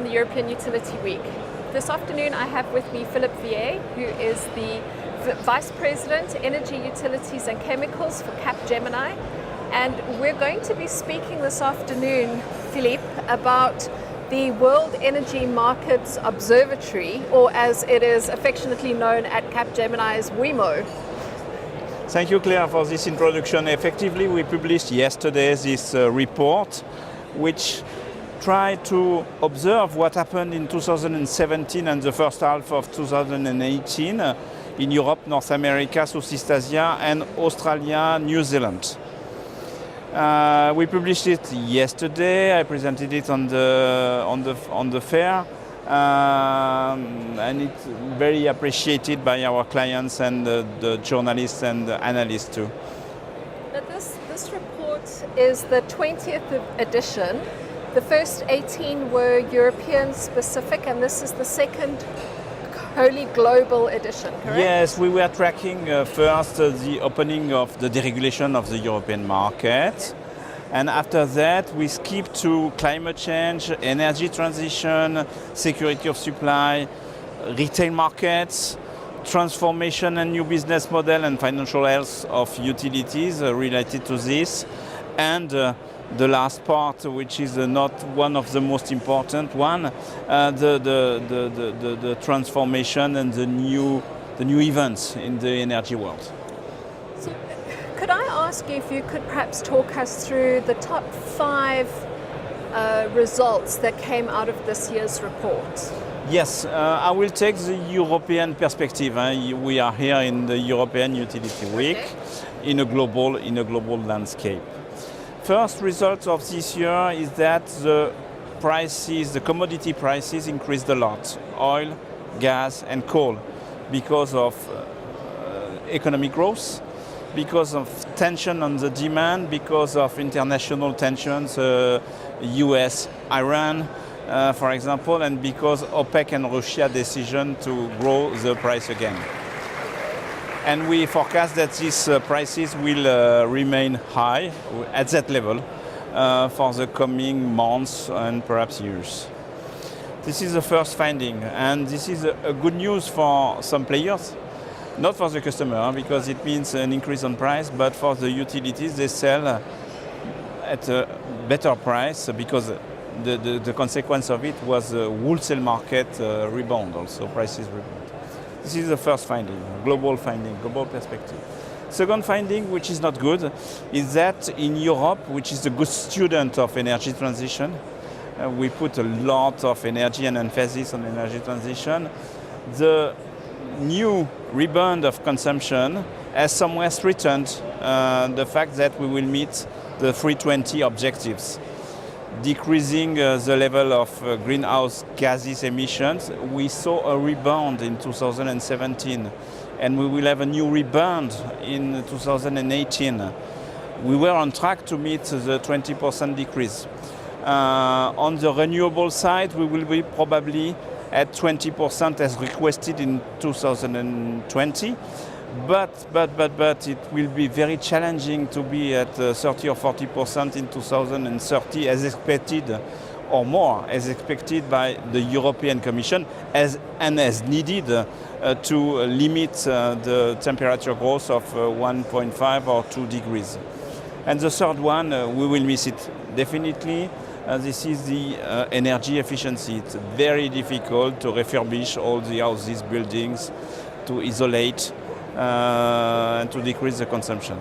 the European Utility Week. This afternoon I have with me Philippe Vié, who is the Vice President, Energy, Utilities and Chemicals for CapGemini. And we're going to be speaking this afternoon, Philippe, about the World Energy Markets Observatory, or as it is affectionately known at CapGemini as WEMO. Thank you, Claire, for this introduction. Effectively, we published yesterday this report, which tried to observe what happened in 2017 and the first half of 2018 in Europe, North America, Southeast Asia, and Australia, New Zealand. We published it yesterday. I presented it on the fair, and it's very appreciated by our clients and the journalists and the analysts too. But this report is the 20th edition. The first 18 were European specific, and this is the second wholly global edition, correct? Yes, we were tracking first the opening of the deregulation of the European market. And after that, we skipped to climate change, energy transition, security of supply, retail markets, transformation and new business model, and financial health of utilities related to this. And the last part, which is not one of the most important one, the transformation and the new events in the energy world. So, could I ask you if you could perhaps talk us through the top 5 results that came out of this year's report? Yes, I will take the European perspective. We are here in the European Utility Week, okay, in a global landscape. First result of this year is that the commodity prices increased a lot. Oil, gas and coal, because of economic growth, because of tension on the demand, because of international tensions, US, Iran, for example, and because OPEC and Russia decision to grow the price again. And we forecast that these prices will remain high at that level for the coming months and perhaps years. This is the first finding, and this is a good news for some players, not for the customer, because it means an increase on price, but for the utilities, they sell at a better price, because the consequence of it was a wholesale market rebound, also prices rebound. This is the first finding, global perspective. Second finding, which is not good, is that in Europe, which is a good student of energy transition, we put a lot of energy and emphasis on energy transition. The new rebound of consumption has somewhere threatened the fact that we will meet the 320 objectives. Decreasing the level of greenhouse gases emissions. We saw a rebound in 2017, and we will have a new rebound in 2018. We were on track to meet the 20% decrease. On the renewable side, we will be probably at 20% as requested in 2020. But it will be very challenging to be at 30 or 40% in 2030 as expected, or more as expected by the European Commission, as needed to limit the temperature growth of 1.5 or 2 degrees. And the third one, we will miss it definitely. This is the energy efficiency. It's very difficult to refurbish all the houses, buildings, to isolate, and to decrease the consumption.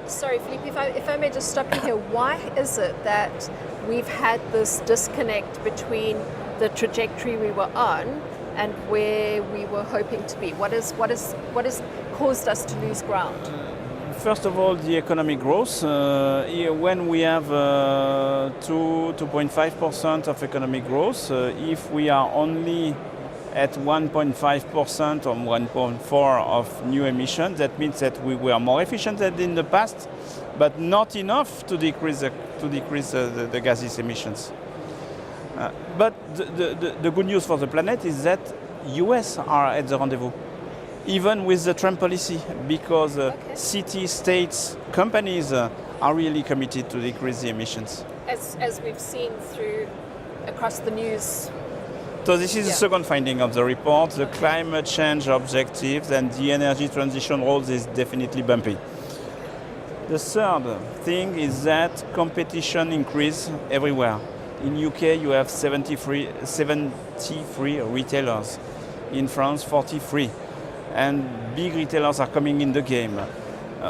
Sorry, Philippe, if I may just stop you here. Why is it that we've had this disconnect between the trajectory we were on and where we were hoping to be? What has caused us to lose ground? First of all, the economic growth. When we have 2.5% of economic growth, if we are only at 1.5% or 1.4% of new emissions, that means that we were more efficient than in the past, but not enough to decrease the gases emissions. But the good news for the planet is that US are at the rendezvous, even with the Trump policy, because cities, states, companies are really committed to decrease the emissions. As we've seen through across the news. So this is the second finding of the report. The climate change objectives and the energy transition roles is definitely bumpy. The third thing is that competition increase everywhere. In UK you have 73 retailers. In France 43. And big retailers are coming in the game.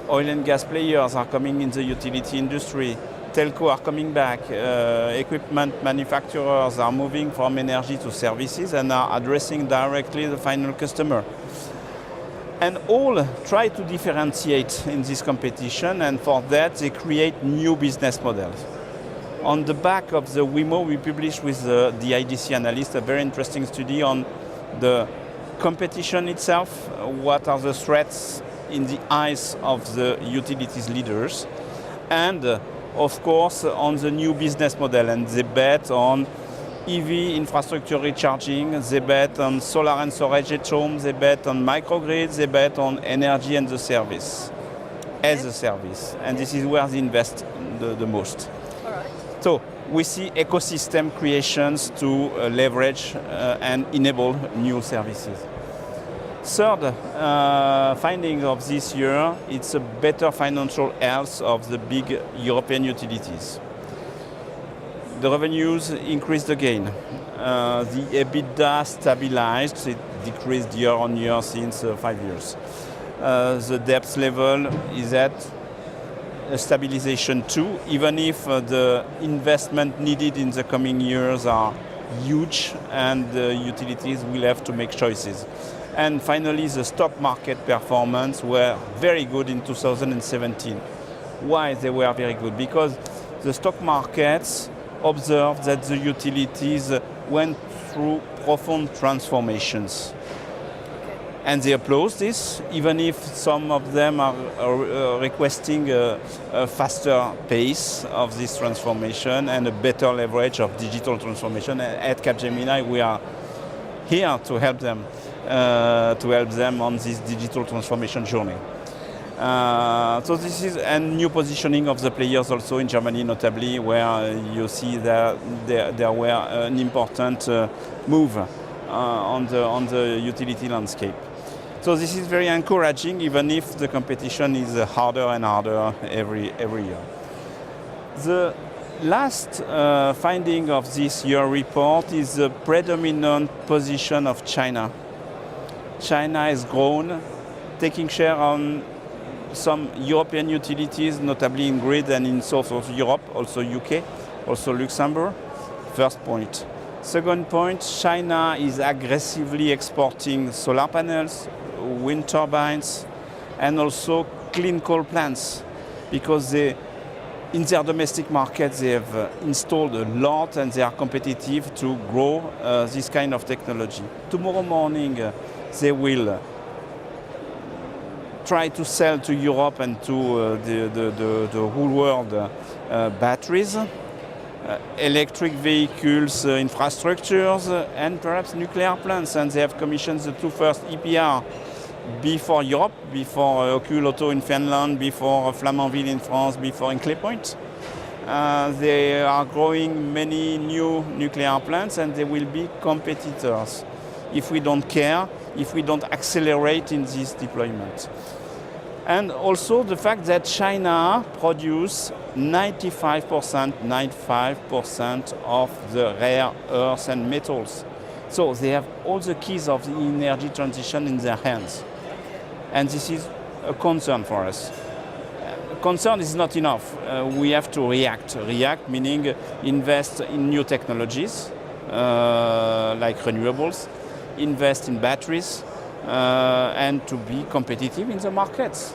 Oil and gas players are coming in the utility industry. Telco are coming back. Equipment manufacturers are moving from energy to services and are addressing directly the final customer. And all try to differentiate in this competition, and for that they create new business models. On the back of the WIMO, we published with the IDC analyst a very interesting study on the competition itself, what are the threats in the eyes of the utilities leaders, and of course on the new business model. And they bet on EV infrastructure recharging, they bet on solar and storage at home, they bet on microgrids, they bet on energy and the service, as a service. And this is where they invest the most. All right. So we see ecosystem creations to leverage and enable new services. Third finding of this year, it's a better financial health of the big European utilities. The revenues increased again. The EBITDA stabilized, it decreased year on year since 5 years. The debt level is at a stabilization too, even if the investment needed in the coming years are huge and the utilities will have to make choices. And finally, the stock market performance were very good in 2017. Why they were very good? Because the stock markets observed that the utilities went through profound transformations. And they applaud this, even if some of them are requesting a faster pace of this transformation and a better leverage of digital transformation. At CapGemini, we are here to help them on this digital transformation journey. So this is a new positioning of the players also in Germany, notably, where you see that there were an important move on the utility landscape. So this is very encouraging, even if the competition is harder and harder every year. The last finding of this year report is the predominant position of China. China has grown, taking share on some European utilities, notably in grid and in south of Europe, also UK, also Luxembourg. First point. Second point, China is aggressively exporting solar panels, wind turbines, and also clean coal plants, because in their domestic market they have installed a lot and they are competitive to grow this kind of technology. Tomorrow morning they will try to sell to Europe and to the whole world batteries, electric vehicles infrastructures, and perhaps nuclear plants. And they have commissioned the two first EPR before Europe, before Olkiluoto in Finland, before Flamanville in France, before Hinkley Point. They are growing many new nuclear plants and they will be competitors if we don't care, if we don't accelerate in this deployment. And also the fact that China produces 95% of the rare earths and metals. So they have all the keys of the energy transition in their hands. And this is a concern for us. Concern is not enough. We have to react. React meaning invest in new technologies like renewables, invest in batteries, and to be competitive in the markets.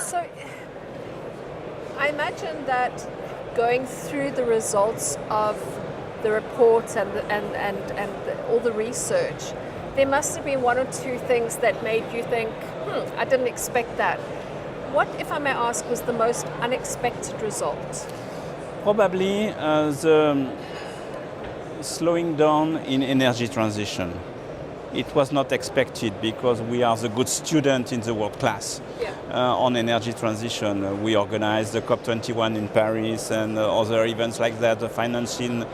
So I imagine that going through the results of the report and all the research, there must have been one or two things that made you think, I didn't expect that. What, if I may ask, was the most unexpected result? Probably the slowing down in energy transition. it was not expected because we are the good student in the world class on energy transition. We organized the COP21 in Paris and other events like that, the financing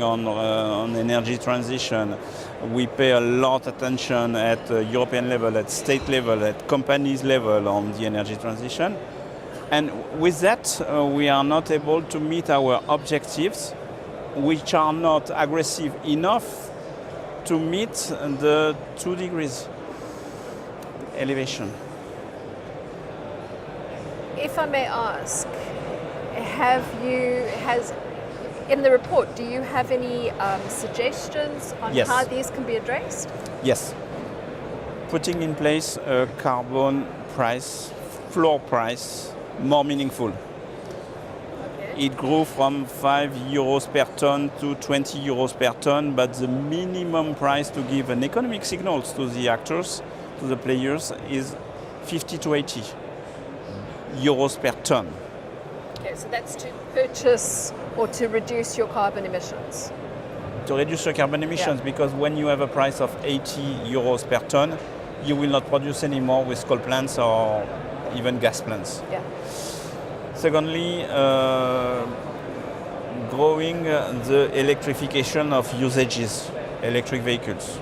on energy transition. We pay a lot of attention at European level, at state level, at companies level on the energy transition. And with that, we are not able to meet our objectives, which are not aggressive enough to meet the 2 degrees elevation. If I may ask, in the report, do you have any suggestions on Yes. how these can be addressed? Yes. Putting in place a carbon price, floor price, more meaningful. Okay. It grew from 5 euros per ton to 20 euros per ton, but the minimum price to give an economic signals to the actors, to the players, is 50 to 80 euros per ton. Okay, so that's to purchase or to reduce your carbon emissions. To reduce your carbon emissions, because when you have a price of 80 euros per ton, you will not produce anymore with coal plants or even gas plants. Yeah. Secondly, growing the electrification of usages, electric vehicles.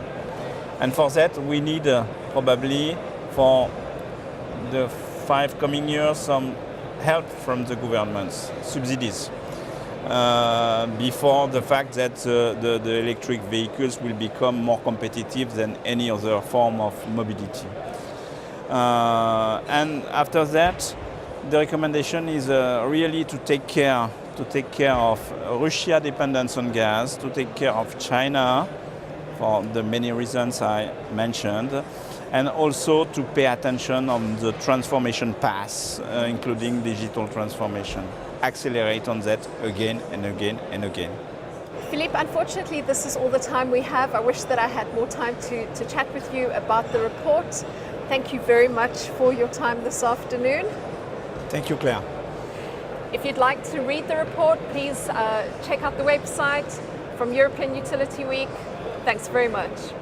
And for that, we need probably for the 5 coming years some help from the governments, subsidies, before the fact that the electric vehicles will become more competitive than any other form of mobility. And after that, the recommendation is really to take care of Russia dependence on gas, to take care of China for the many reasons I mentioned, and also to pay attention on the transformation path, including digital transformation. Accelerate on that again and again and again. Philippe, unfortunately, this is all the time we have. I wish that I had more time to chat with you about the report. Thank you very much for your time this afternoon. Thank you, Claire. If you'd like to read the report, please check out the website from European Utility Week. Thanks very much.